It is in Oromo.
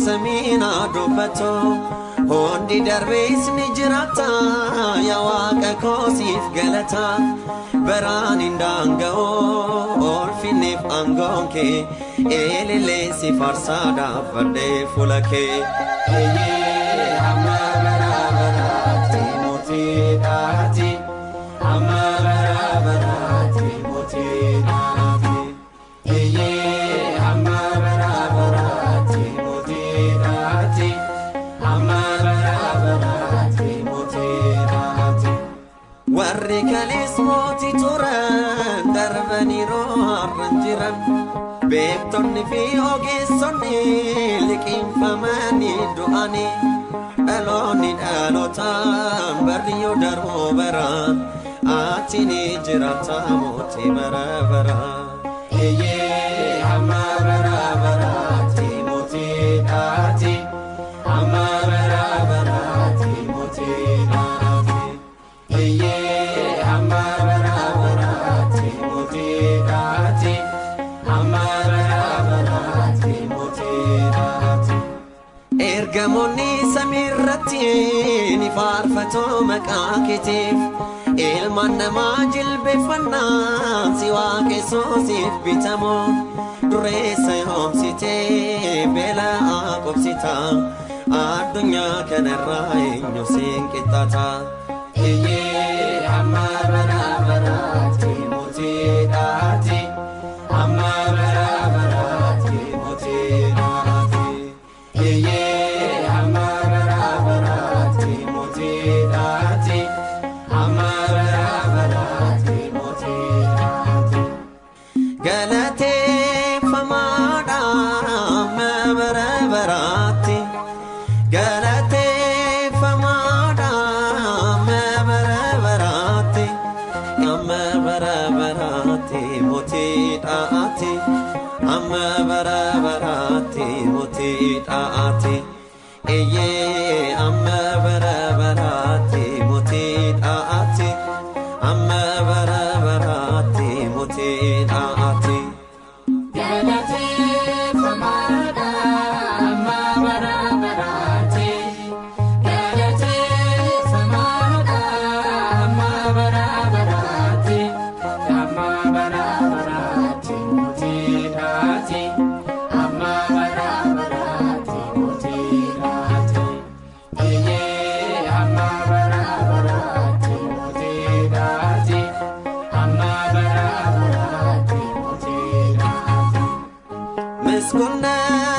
Samina dubato hondi darbis nijrata ya waqa kosif galata baran indangao orfinif angonke elele sifarsada fade fulake eye amma barabarati mutidati amma barabarati mutidati eye amma barabarati warrika lismoti turan darbani rohan jiran beektonni fi ogeessonni liqin famani du'ani dhaloonni dhalotaan barriyo darbo bara atini jirata moti bara bara eye amma bara bara ti moti ati amma bara bara ti moti ati eye amma bara bara ti moti ati amma bara bara ti moti ati ergamonni samirratti ni farfato maqaketif ilman nama jilbefannaan si waaqessoosiif bitamo dureessa yoomsite beela aqobsita addunyaa kanarraa eenyu siin qixxaata iyyee amma bara baraatti mutiidhaati amma bara baraatti mutiidhaati iyyee amma bara baraatti mutiidhaati amma bara baraatti mutiidhaati galateeffamaadha amma bara baraatti galateeffamaadha amma bara baraatti amma bara baraatti mutiidhaati amma bara baraatti mutiidhaati iyyee amma bara baraatti mutiidhaati amma bara baraatti mutiidhaati galateeffamaadha amma bara baraatti galateeffamaadha amma bara baraatti ጉስቁል ነው